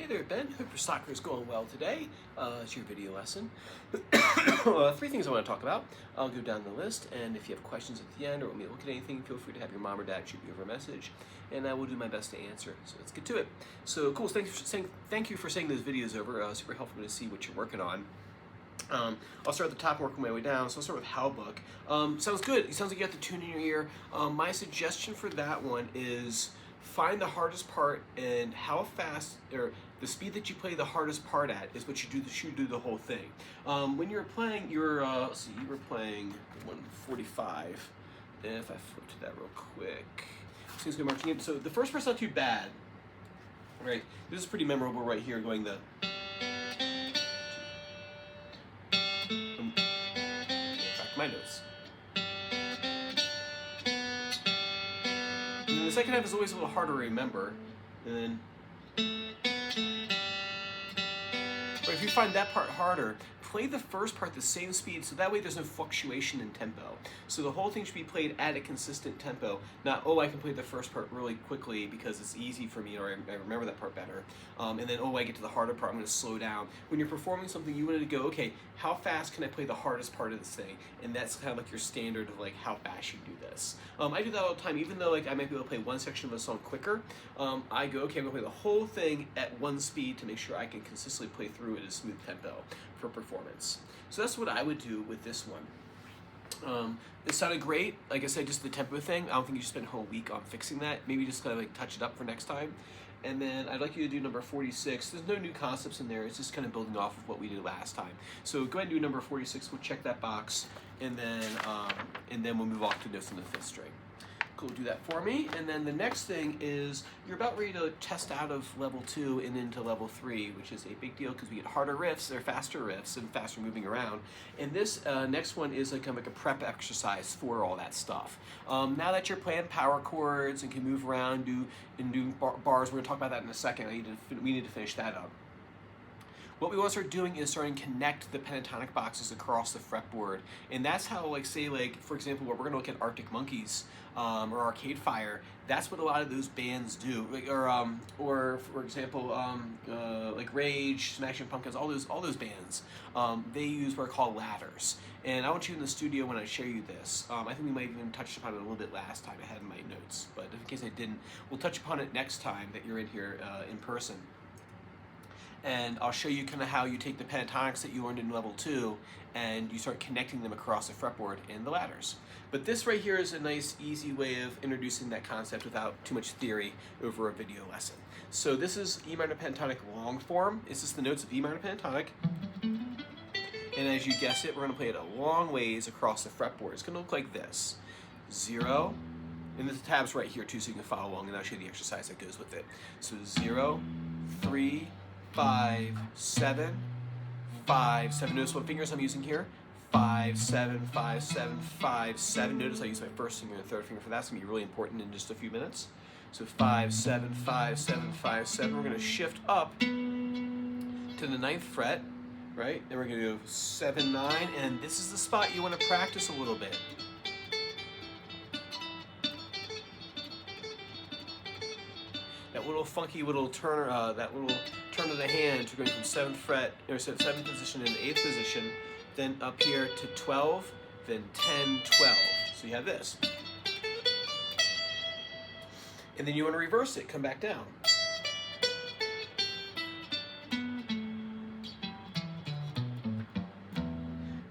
there, Ben. Hope your soccer is going well today. It's your video lesson. Three things I want to talk about. I'll go down the list, and if you have questions at the end or want me to look at anything, feel free to have your mom or dad shoot me over a message, and I will do my best to answer. So let's get to it. So cool. Thank you for sending those videos over. Super helpful to see what you're working on. I'll start at the top and work my way down. So I'll start with How Book. Sounds good. It sounds like you got the tune in your ear. My suggestion for that one is find the hardest part and how fast, or the speed that you play the hardest part at is what you do the whole thing. When you're playing your, let's see, you were playing 145. If I flip to that real quick. Seems to be marching in. So the first part's not too bad, right? This is pretty memorable right here, going the, track my notes. And the second half is always a little harder to remember. And then, but if you find that part harder, play the first part the same speed, so that way there's no fluctuation in tempo. So the whole thing should be played at a consistent tempo, not, oh, I can play the first part really quickly because it's easy for me, or I remember that part better. And then, oh, I get to the harder part, I'm gonna slow down. When you're performing something, you want to go, okay, how fast can I play the hardest part of this thing? And that's kind of like your standard of like how fast you do this. I do that all the time, even though like I might be able to play one section of a song quicker. I go, okay, I'm gonna play the whole thing at one speed to make sure I can consistently play through at a smooth tempo for performance. So that's what I would do with this one. It sounded great. Like I said, just the tempo thing, I don't think you should spend a whole week on fixing that. Maybe just kind of like touch it up for next time. And then I'd like you to do number 46. There's no new concepts in there. It's just kind of building off of what we did last time. So go ahead and do number 46. We'll check that box, and then we'll move off to notes in the fifth string. Cool, do that for me. And then the next thing is you're about ready to test out of level 2 and into level 3, which is a big deal because we get harder riffs, or faster riffs, and faster moving around. And this next one is like, kind of like a prep exercise for all that stuff. Now that you're playing power chords and can move around, do bars, we're gonna talk about that in a second. We need to finish that up. What we want to start doing is starting to connect the pentatonic boxes across the fretboard. And that's how, like, say, like, for example, we're going to look at Arctic Monkeys or Arcade Fire. That's what a lot of those bands do. Like, or for example, like Rage, Smashing Pumpkins, all those bands, they use what are called ladders. And I want you in the studio when I show you this. I think we might even touch upon it a little bit last time. I had in my notes, but in case I didn't, we'll touch upon it next time that you're in here in person. And I'll show you kind of how you take the pentatonics that you learned in level 2 and you start connecting them across the fretboard and the ladders. But this right here is a nice, easy way of introducing that concept without too much theory over a video lesson. So this is E minor pentatonic long form. It's just the notes of E minor pentatonic. And as you guessed it, we're going to play it a long ways across the fretboard. It's going to look like this. 0, and the tab's right here too so you can follow along, and I'll show you the exercise that goes with it. So 0, 3, 5, 7, 5, 7. Notice what fingers I'm using here. 5, 7, 5, 7, 5, 7. Notice I use my first finger and third finger for that. It's going to be really important in just a few minutes. So 5, 7, 5, 7, 5, 7. We're going to shift up to the 9th fret, right? Then we're going to go 7, 9, and this is the spot you want to practice a little bit. That little funky little turn, that little turn of the hand, we're going from 7th fret, or 7th position and 8th position, then up here to 12, then 10, 12. So you have this. And then you want to reverse it, come back down.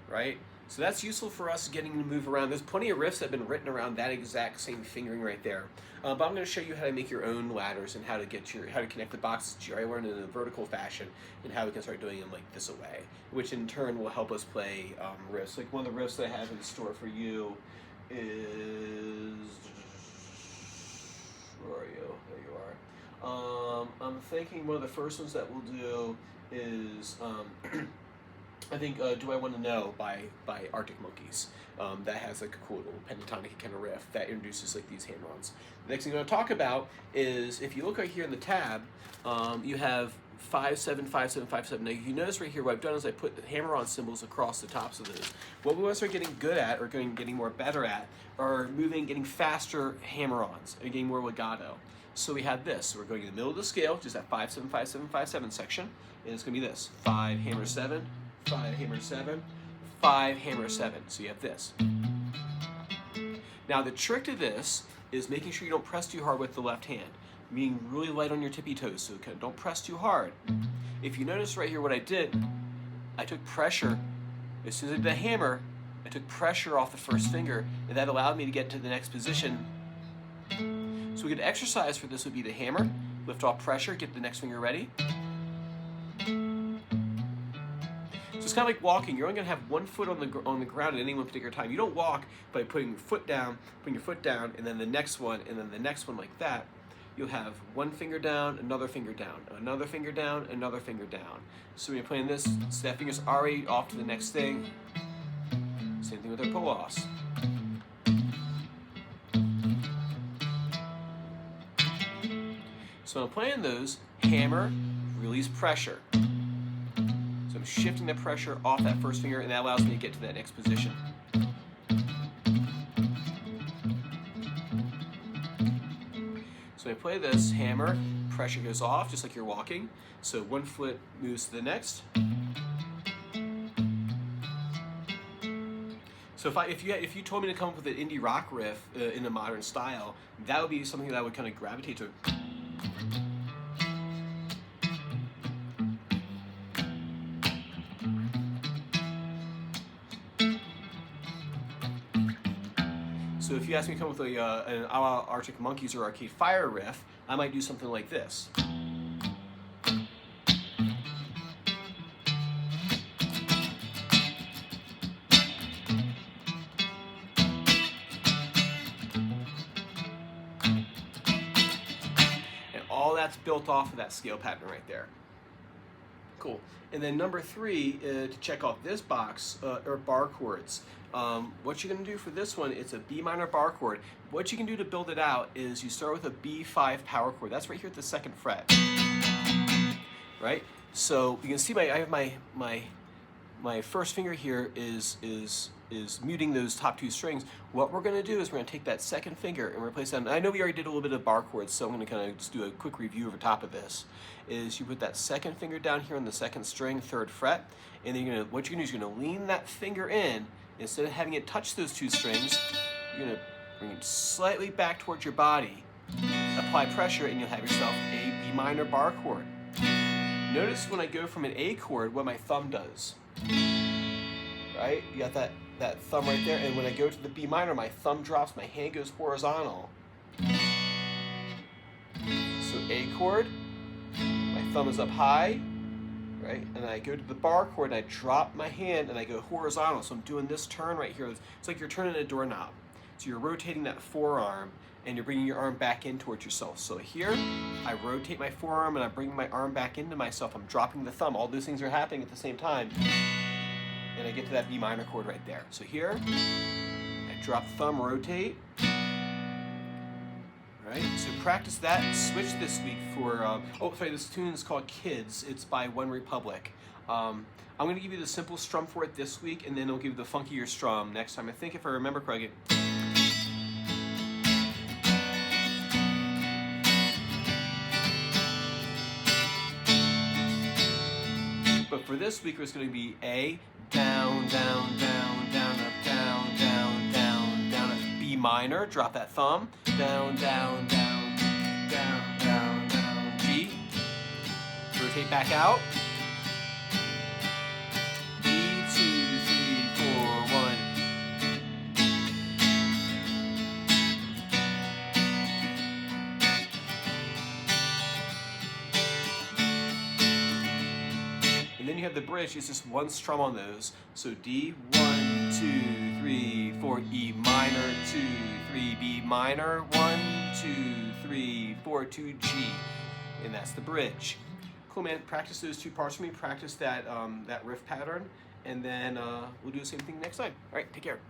Right? So that's useful for us getting to move around. There's plenty of riffs that have been written around that exact same fingering right there. But I'm going to show you how to make your own ladders and how to connect the boxes that you already learned in a vertical fashion, and how we can start doing them like this away, which in turn will help us play riffs. Like one of the riffs that I have in store for you is, where are you? There you are. I'm thinking one of the first ones that we'll do is I think Do I Want to Know by Arctic Monkeys. That has like a cool little pentatonic kind of riff that introduces like these hammer-ons. The next thing I'm going to talk about is, if you look right here in the tab, you have 5, 7, 5, 7, 5, 7. Now you notice right here what I've done is I put the hammer-on symbols across the tops of those. What we want to start getting good at, or getting more better at, are getting faster hammer-ons and getting more legato. So we have this. So we're going in the middle of the scale, just that 5 7 5 7 5 7 section, and it's going to be this: 5 hammer 7, 5 hammer 7, 5 hammer 7. So you have this. Now the trick to this is making sure you don't press too hard with the left hand, being really light on your tippy toes, so don't press too hard. If you notice right here what I did, I took pressure. As soon as I did the hammer, I took pressure off the first finger, and that allowed me to get to the next position. So a good exercise for this would be the hammer, lift off pressure, get the next finger ready. So it's kind of like walking. You're only going to have one foot on the ground at any one particular time. You don't walk by putting your foot down, and then the next one, and then the next one like that. You'll have one finger down, another finger down, another finger down, another finger down. So when you're playing this, so that finger's already off to the next thing. Same thing with our pull-offs. So when I'm playing those, hammer, release pressure. So I'm shifting the pressure off that first finger, and that allows me to get to that next position. So when I play this, hammer, pressure goes off, just like you're walking. So one foot moves to the next. So if you told me to come up with an indie rock riff in a modern style, that would be something that I would kind of gravitate to. So if you ask me to come up with an a la Arctic Monkeys or Arcade Fire riff, I might do something like this. And all that's built off of that scale pattern right there. Cool. And then number 3, to check off this box, are bar chords. What you're going to do for this one, it's a B minor bar chord. What you can do to build it out is you start with a B5 power chord. That's right here at the 2nd fret. Right? So you can see I have my first finger here is muting those top 2 strings. What we're going to do is we're going to take that 2nd finger and replace that. And I know we already did a little bit of bar chords, so I'm going to kind of just do a quick review over top of this. Is you put that 2nd finger down here on the 2nd string, 3rd fret, and then what you're going to do is you're going to lean that finger in. Instead of having it touch those 2 strings, you're going to bring it slightly back towards your body, apply pressure, and you'll have yourself a B minor bar chord. Notice when I go from an A chord, what my thumb does. Right? You got that thumb right there, and when I go to the B minor, my thumb drops, my hand goes horizontal. So A chord, my thumb is up high, right? And I go to the bar chord, and I drop my hand, and I go horizontal. So I'm doing this turn right here. It's like you're turning a doorknob. So you're rotating that forearm, and you're bringing your arm back in towards yourself. So here, I rotate my forearm, and I bring my arm back into myself. I'm dropping the thumb. All those things are happening at the same time. And I get to that B minor chord right there. So here, I drop the thumb, rotate. Right? So practice that. Switch this week for, this tune is called Kids. It's by One Republic. I'm going to give you the simple strum for it this week, and then I'll give you the funkier strum next time. I think if I remember correctly. But for this week, it's going to be A, down, down, down, down, up, down, down, down, down, up, B minor, drop that thumb, down, down, down, down, down, down, G, rotate back out, B, 2, 3, 4, 1. And then you have the bridge, it's just one strum on those. So D, 1, 2, 3, 4, E minor, 2, 3, B minor, 1, 2, 3, 4, 2, G. And that's the bridge. Cool, man. Practice those 2 parts for me. Practice that riff pattern. And then we'll do the same thing next time. All right, take care.